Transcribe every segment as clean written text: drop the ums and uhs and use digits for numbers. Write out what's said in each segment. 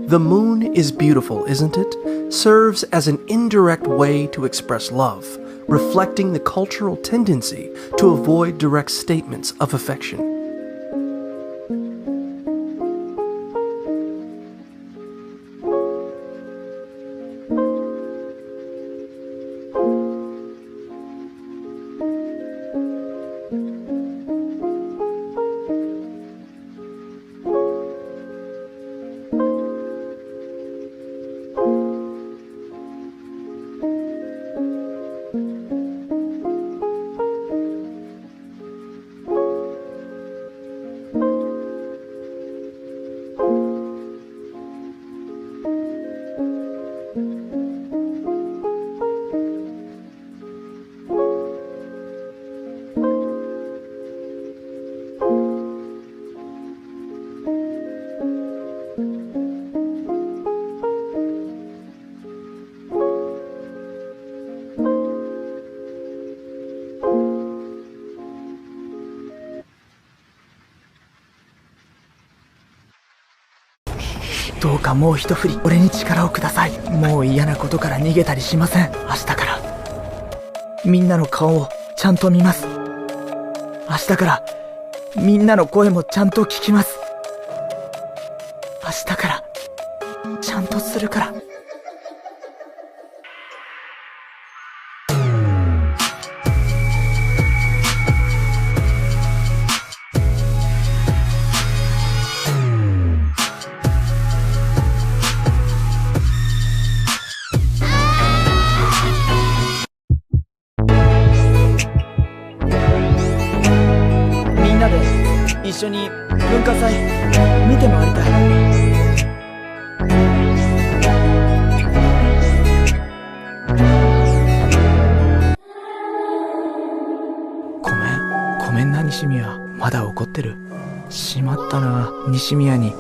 The moon is beautiful, isn't it? Serves as an indirect way to express love, reflecting the cultural tendency to avoid direct statements of affection.どうかもう一振り俺に力をください。もう嫌なことから逃げたりしません。明日からみんなの顔をちゃんと見ます。明日からみんなの声もちゃんと聞きます。明日からちゃんとするから。一緒に文化祭見て回りたい。ごめんな西宮。まだ怒ってる。しまったな。西宮に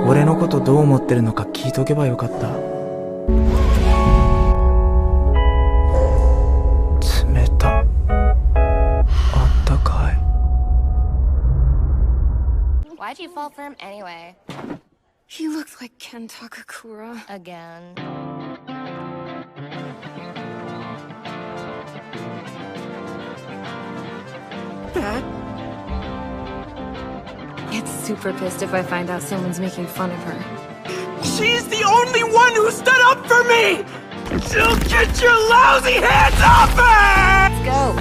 俺のことどう思ってるのか聞いとけばよかった。冷た。あったかい。Why'd you fall for him anyway? He looked like Ken Takakura. Again. Bad? It's super pissed if I find out someone's making fun of her. She's the only one who stood up for me! So get your lousy hands off her! Let's go.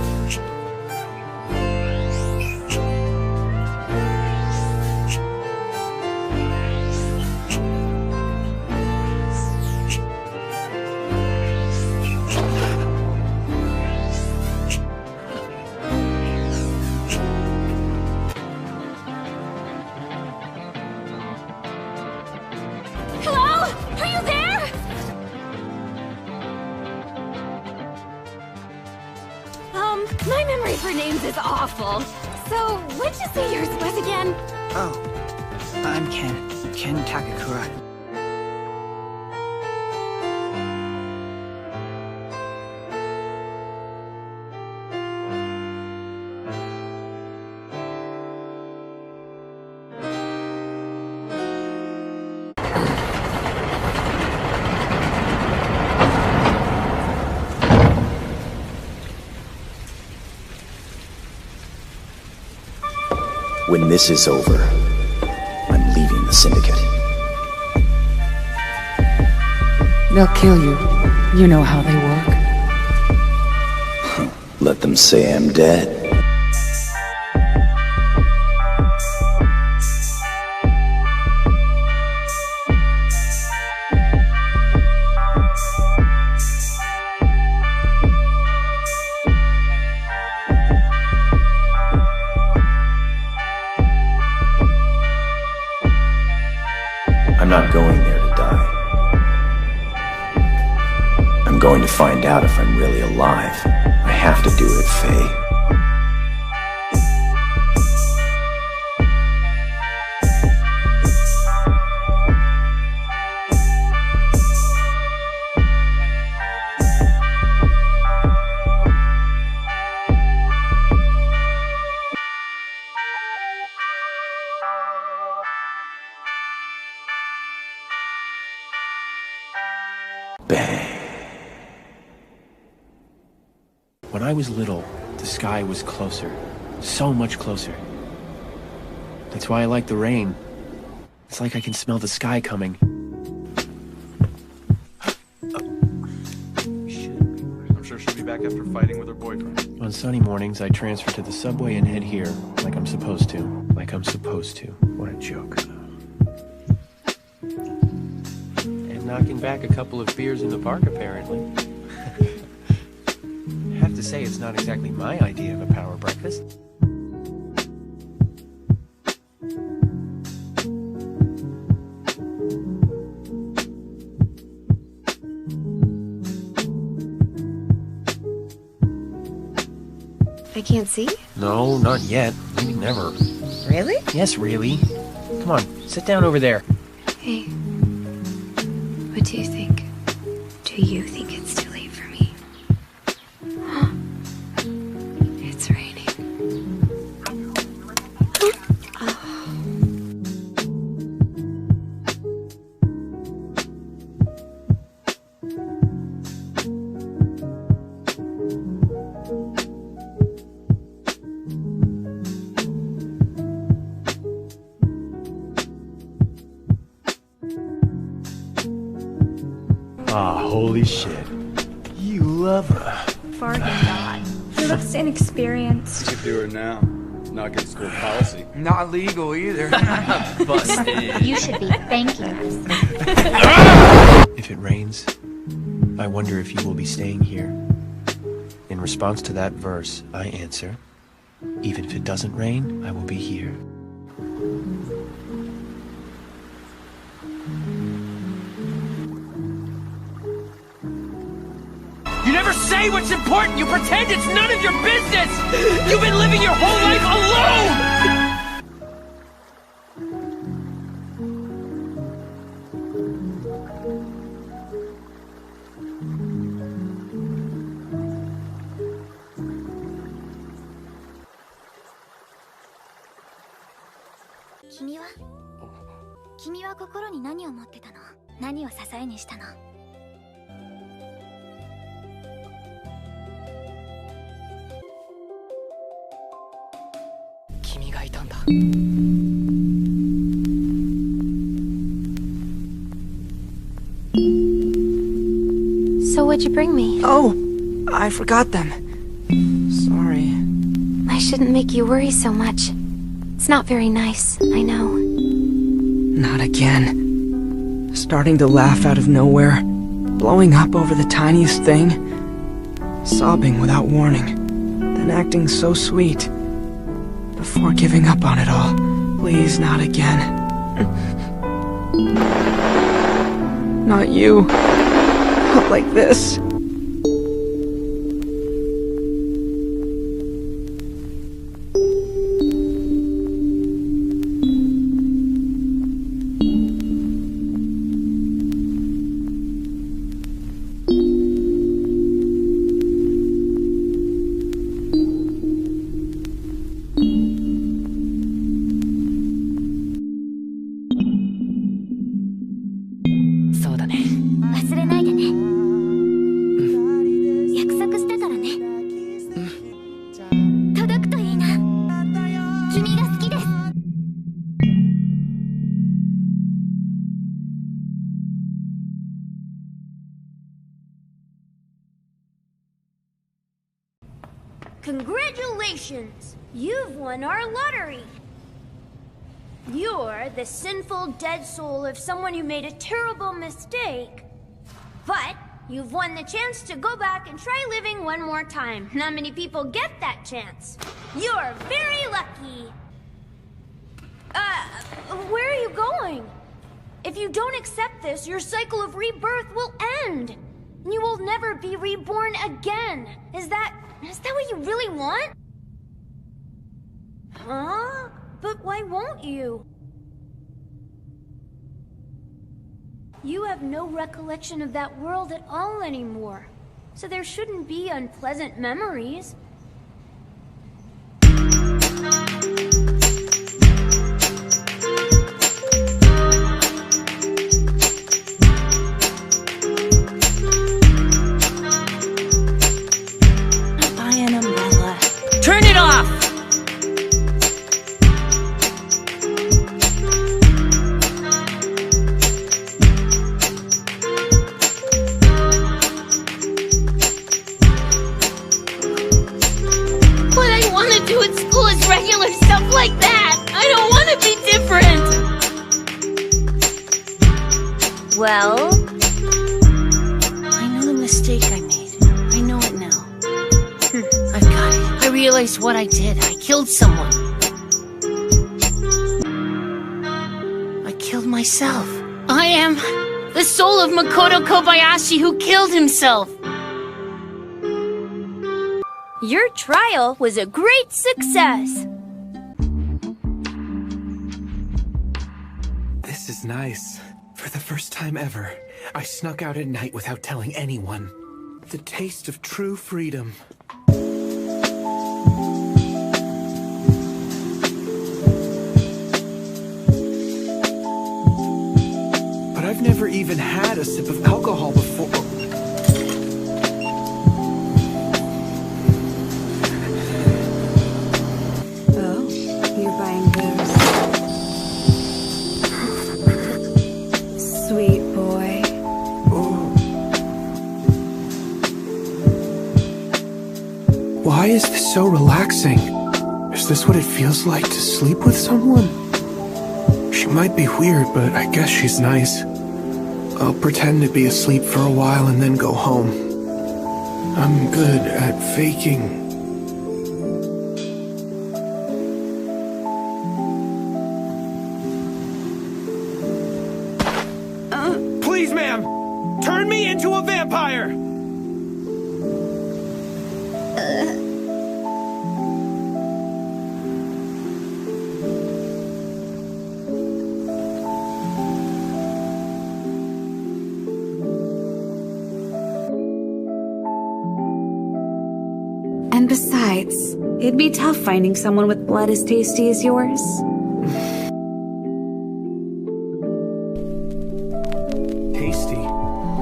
My memory for names is awful. So, what'd you say yours was again? Oh, I'm Ken Takakura. When this is over, I'm leaving the syndicate. They'll kill you. You know how they work. Let them say I'm dead. I'm not going there to die. I'm going to find out if I'm really alive. I have to do it, Faye. Bang. When I was little, the sky was closer. So much closer. That's why I like the rain. It's like I can smell the sky coming. I'm sure she'll be back after fighting with her boyfriend. On sunny mornings, I transfer to the subway and head here, like I'm supposed to. Like I'm supposed to. What a joke. And knocking back a couple of beers in the park, apparently. I have to say, it's not exactly my idea of a power breakfast. I can't see? No, not yet. Maybe never. Really? Yes, really. Come on, sit down over there. Hey, what do you think? Do you think it's too late for me? It's raining. Ah, holy shit. You love her. Fargan God. He looks inexperienced. You could do her now. Not good school policy. Not legal either. Busted. You should be thanking us. If it rains, I wonder if you will be staying here. In response to that verse, I answer, even if it doesn't rain, I will be here. You never say what's important! You pretend it's none of your business! You've been living your whole life alone!君は心に何を持ってたの？何を支えにしたの？君がいたんだ。So what'd you bring me? Oh, I forgot them. Sorry. I shouldn't make you worry so much. It's not very nice, I know. Not again. Starting to laugh out of nowhere. Blowing up over the tiniest thing. Sobbing without warning. Then acting so sweet. Before giving up on it all. Please, not again. Not you. Not like this. Congratulations! You've won our lottery! You're the sinful dead soul of someone who made a terrible mistake. But you've won the chance to go back and try living one more time. Not many people get that chance. You're very lucky! Where are you going? If you don't accept this, your cycle of rebirth will end! And you will never be reborn again! Is that what you really want? Huh? But why won't you? You have no recollection of that world at all anymore. So there shouldn't be unpleasant memories. Well? I know the mistake I made. I know it now. I've got it. I realized what I did. I killed someone. I killed myself. I am the soul of Makoto Kobayashi who killed himself. Your trial was a great success. This is nice. For the first time ever, I snuck out at night without telling anyone. The taste of true freedom. But I've never even had a sip of alcohol before. Oh, you're buying those. Sweet boy. Why is this so relaxing? Is this what it feels like to sleep with someone? She might be weird, but I guess she's nice. I'll pretend to be asleep for a while and then go home. I'm good at faking. Please, ma'am! Turn me into a vampire! And besides, it'd be tough finding someone with blood as tasty as yours. Tasty,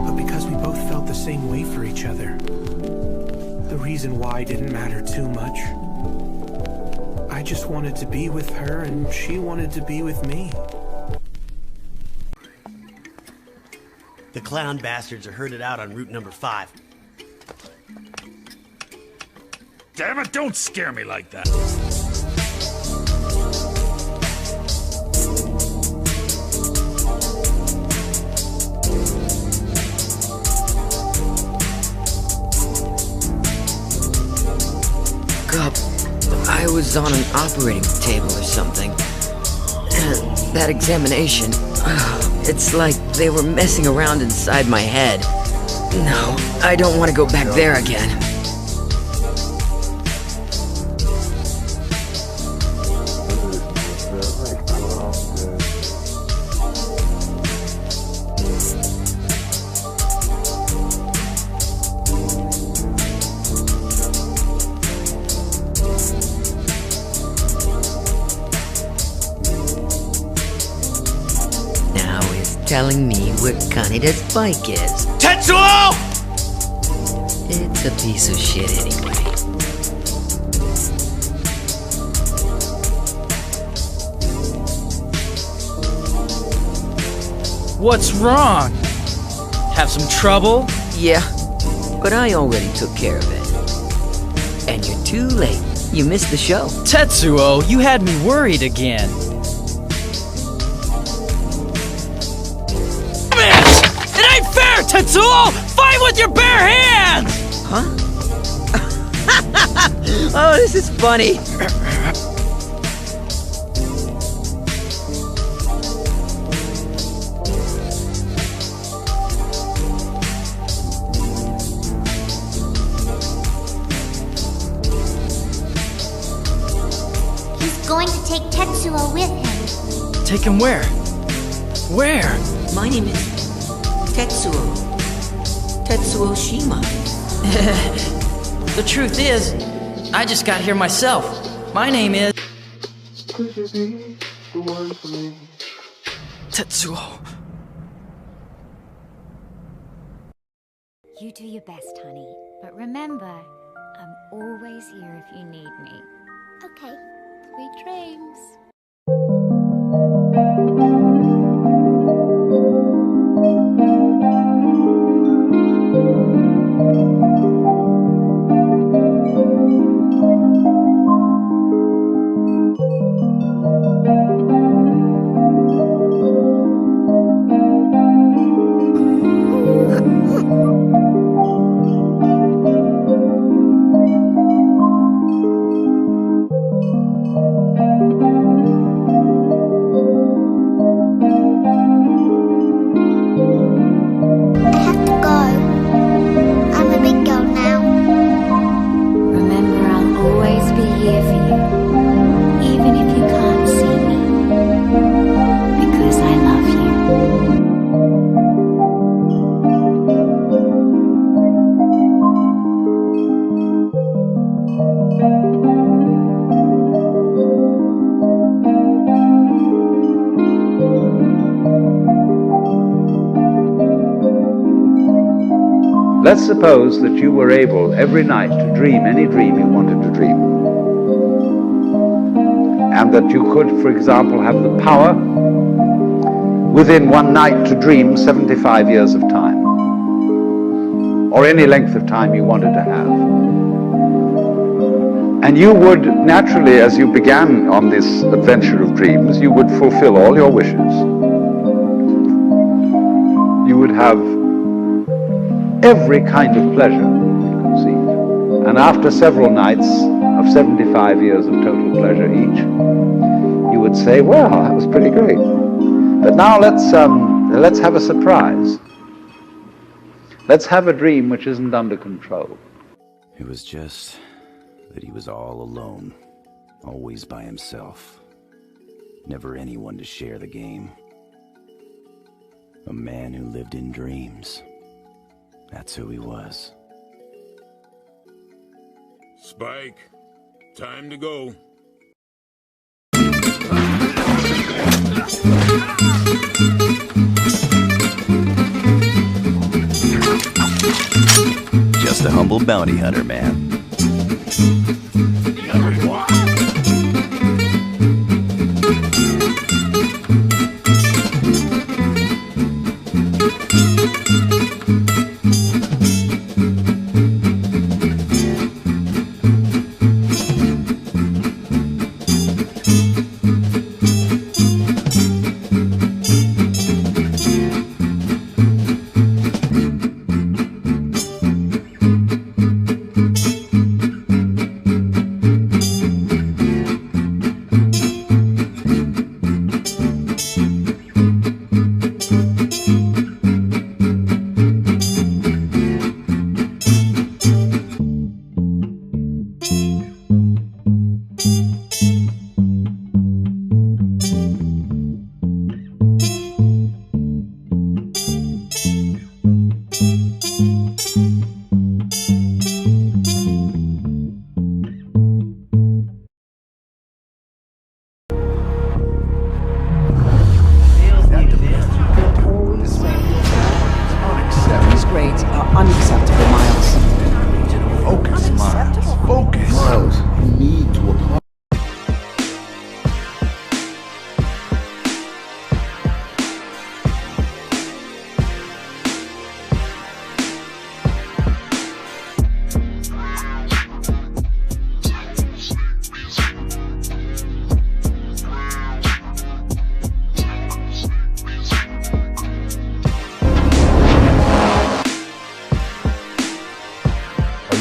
but because we both felt the same way for each other. The reason why didn't matter too much. I just wanted to be with her, and she wanted to be with me. The clown bastards are herded out on route number 5. Damn it, don't scare me like that. Gup, I was on an operating table or something. That examination, it's like they were messing around inside my head. No, I don't want to go back there again. Telling me what Kaneda's bike is. Tetsuo! It's a piece of shit anyway. What's wrong? Have some trouble? Yeah, but I already took care of it. And you're too late. You missed the show. Tetsuo, you had me worried again. Tetsuo! Fight with your bare hands! Huh? Oh, this is funny. He's going to take Tetsuo with him. Take him where? Where? My name is Tetsuo. Tetsuo Shima. The truth is, I just got here myself. My name is... Could you be the one for me? Tetsuo. You do your best, honey. But remember, I'm always here if you need me. Okay. Sweet dreams. Let's suppose that you were able every night to dream any dream you wanted to dream. And that you could, for example, have the power within one night to dream 75 years of time. Or any length of time you wanted to have. And you would naturally, as you began on this adventure of dreams, you would fulfill all your wishes. You would have every kind of pleasure you conceive. And after several nights of 75 years of total pleasure each, you would say, well, that was pretty great. But now let's have a surprise. Let's have a dream which isn't under control. It was just that he was all alone, always by himself. Never anyone to share the game. A man who lived in dreams. That's who he was. Spike, time to go. Just a humble bounty hunter, man.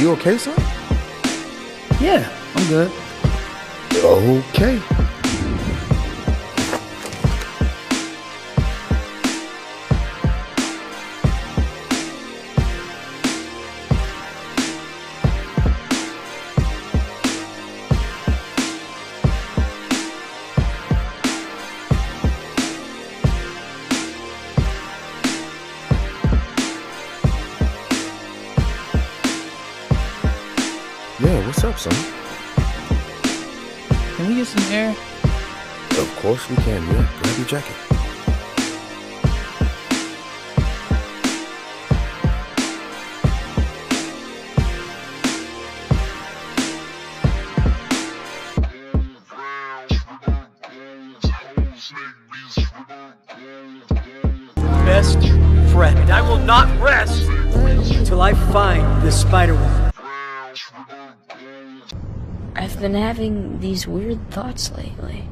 You okay, son? Yeah, I'm good. Okay. Yeah, what's up, son? Can we get some air? Of course we can, yeah. Grab your jacket. Best friend, and I will not rest until I find this Spider-Woman. I've been having these weird thoughts lately.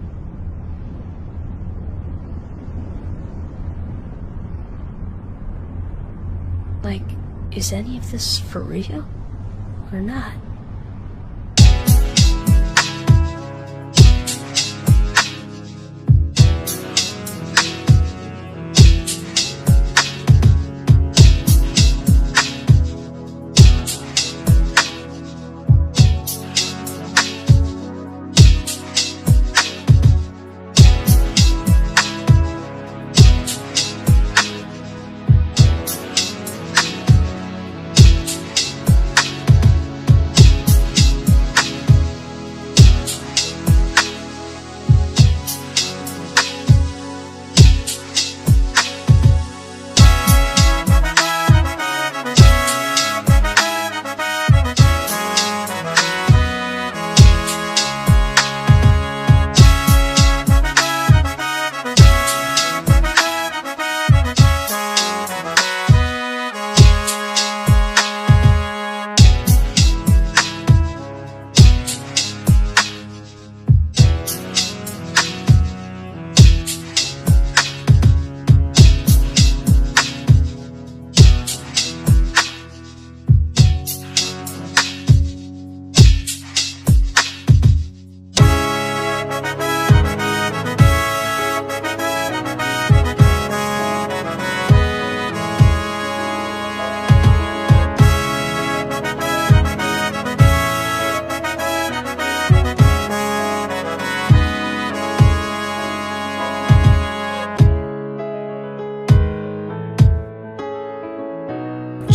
Like, is any of this for real? Or not?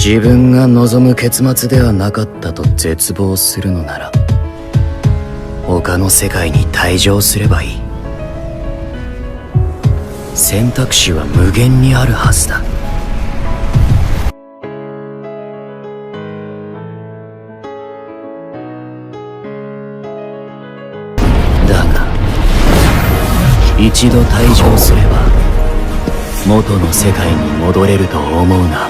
自分が望む結末ではなかったと絶望するのなら、他の世界に退場すればいい。選択肢は無限にあるはずだ。だが一度退場すれば元の世界に戻れると思うな。